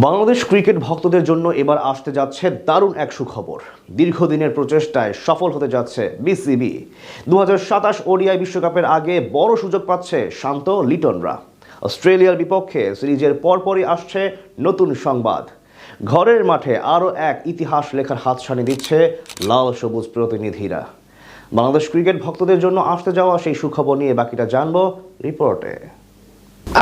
Bangladesh cricket ভক্তদের জন্য এবার আসতে যাচ্ছে দারুণ এক সুখবর। দীর্ঘদিনের প্রচেষ্টায় সফল হতে যাচ্ছে বিসিবি। 2027 ওডিআই বিশ্বকাপের আগে বড় সুযোগ পাচ্ছে শান্ত লিটনরা। অস্ট্রেলিয়ার বিপক্ষে সিরিজের পরপরই আসছে নতুন সংবাদ। ঘরের মাঠে আরও এক ইতিহাস লেখার হাতছানি দিচ্ছে লাল সবুজ প্রতিনিধিরা। বাংলাদেশ ক্রিকেট ভক্তদের জন্য আসতে যাওয়া সেই সুখবর নিয়ে বাকিটা জানবো রিপোর্টে।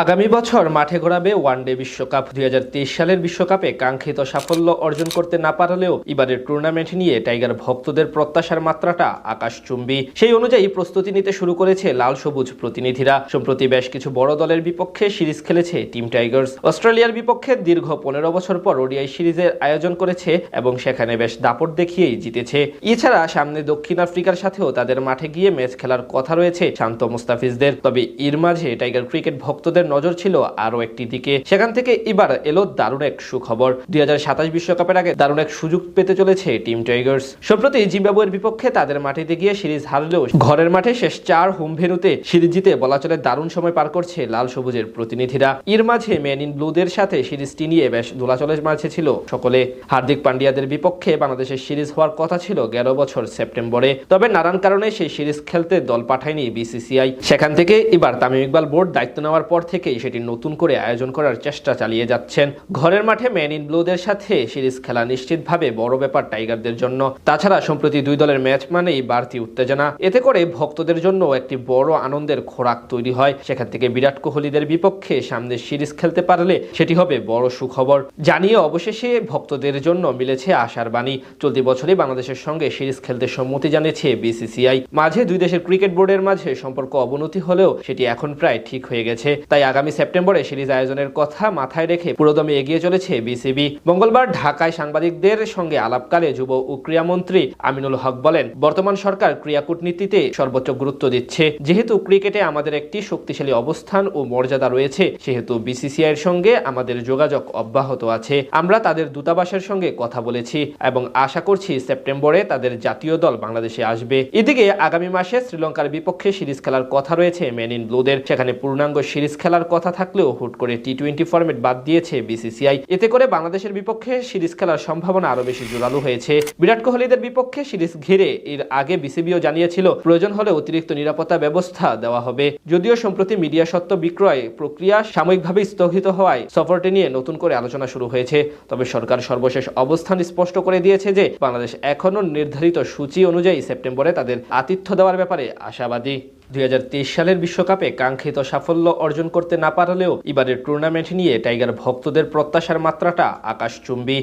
আগামী বছর মাঠে গড়াবে ওয়ানডে বিশ্বকাপ। 2023 সালের বিশ্বকাপে কাঙ্ক্ষিত সাফল্য অর্জন করতে না পারলেও এবারের টুর্নামেন্ট নিয়ে টাইগার ভক্তদের প্রত্যাশার মাত্রাটা আকাশচুম্বী। সেই অনুযায়ী প্রস্তুতি নিতে শুরু করেছে লাল সবুজ প্রতিনিধিরা। সম্প্রতি বেশ কিছু বড় দলের বিপক্ষে সিরিজ খেলেছে টিম টাইগার্স। অস্ট্রেলিয়ার বিপক্ষে দীর্ঘ 15 বছর পর ওডিআই সিরিজের আয়োজন করেছে এবং সেখানে বেশ দাপট দেখিয়েই জিতেছে। এছাড়া সামনে দক্ষিণ আফ্রিকার সাথেও তাদের মাঠে গিয়ে ম্যাচ খেলার কথা রয়েছে শান্ত মুস্তাফিজদের। তবে এর মাঝে টাইগার ক্রিকেট ভক্তদের নজর ছিল আরো একটি দিকে। সেখান থেকে এবার এলো দারুণ এক সুখবর। 2027 বিশ্বকাপের আগে দারুণ এক সুযোগ পেতে চলেছে টিম টাইগার্স। সম্প্রতি জিম্বাবুয়ের বিপক্ষে তাদের মাটিতে গিয়ে সিরিজ হারলেও ঘরের মাঠে শেষ 4 হোম ভেন্যুতে সিরিজ জিতে বলা চলে দারুণ সময় পার করছে লাল সবুজের প্রতিনিধিরা। এর মাঝে ম্যান ইন ব্লুদের সাথে সিরিজটি নিয়ে বেশ দোলাচলের মাঝে ছিল সকলে। হার্দিক পান্ডিয়াদের বিপক্ষে বাংলাদেশের সিরিজ হওয়ার কথা ছিল 11 বছর সেপ্টেম্বরে। তবে নানান কারণে সেই সিরিজ খেলতে দল পাঠায়নি বিসিসিআই। সেখান থেকে এবার তামিম ইকবাল বোর্ড দায়িত্ব নেওয়ার পর থেকেই সেটি নতুন করে আয়োজন করার চেষ্টা চালিয়ে যাচ্ছেন। ঘরের মাঠে ম্যান ইন ব্লুদের সাথে সিরিজ খেলা নিশ্চিতভাবে বড় ব্যাপার টাইগারদের জন্য। তাছাড়া সম্প্রতি দুই দলের ম্যাচ মানেই বাড়তি উত্তেজনা। এতে করে ভক্তদের জন্য একটি বড় আনন্দের খোরাক তৈরি হয়। সেখান থেকে বিরাট কোহলিদের বিপক্ষে সামনে সিরিজ খেলতে পারলে সেটি হবে বড় সুখবর। জানিয়ে অবশেষে ভক্তদের জন্য মিলেছে আশার বাণী। চলতি বছরই বাংলাদেশের সঙ্গে সিরিজ খেলতে সম্মতি জানিয়েছে বিসিসিআই। মাঝে দুই দেশের ক্রিকেট বোর্ডের মাঝে সম্পর্ক অবনতি হলেও সেটি এখন প্রায় ঠিক হয়ে গেছে। তাই আগামী সেপ্টেম্বরে সিরিজ আয়োজনের কথা মাথায় রেখে পুরোদমে এগিয়ে চলেছে বিসিবি। মঙ্গলবার ঢাকায় সাংবাদিকদের সঙ্গে আলাপকালে যুব ও ক্রীড়ামন্ত্রী আমিনুল হক বলেন, বর্তমান সরকার ক্রীড়া কূটনীতিতে সর্বোচ্চ গুরুত্ব দিচ্ছে। যেহেতু ক্রিকেটে আমাদের একটি শক্তিশালী অবস্থান ও মর্যাদা রয়েছে, সেহেতু বিসিসিআই এর সঙ্গে আমাদের যোগাযোগ অব্যাহত আছে। আমরা তাদের দূতাবাসের সঙ্গে কথা বলেছি এবং আশা করছি সেপ্টেম্বরে তাদের জাতীয় দল বাংলাদেশে আসবে। এদিকে আগামী মাসে শ্রীলঙ্কার বিপক্ষে সিরিজ খেলার কথা রয়েছে ম্যান ইন ব্লুদের। সেখানে পূর্ণাঙ্গ সিরিজ খেলার কথা থাকলেও হুট করে টি-20 ফরম্যাট বাদ দিয়েছে বিসিসিআই। এতে করে বাংলাদেশের বিপক্ষে সিরিজ খেলার সম্ভাবনা আরো বেশি জোরালো হয়েছে। বিরাট কোহলিদের বিপক্ষে সিরিজ ঘিরে এর আগে বিসিবিও জানিয়েছিল প্রয়োজন হলে অতিরিক্ত নিরাপত্তা ব্যবস্থা দেওয়া হবে। যদিও সম্প্রতি মিডিয়া সত্ত্ব বিক্রয় প্রক্রিয়া সাময়িকভাবে স্থগিত হওয়ায় সফরটি নিয়ে নতুন করে আলোচনা শুরু হয়েছে। তবে সরকার সর্বশেষ অবস্থান স্পষ্ট করে দিয়েছে যে বাংলাদেশ এখনো নির্ধারিত সূচি অনুযায়ী সেপ্টেম্বরে তাদের আতিথ্য দেওয়ার ব্যাপারে আশাবাদী। 2023 সালের বিশ্বকাপে কাঙ্ক্ষিত সাফল্য অর্জন করতে না পারলেও এবারের টুর্নামেন্ট নিয়ে টাইগার ভক্তদের প্রত্যাশার মাত্রাটা আকাশচুম্বী।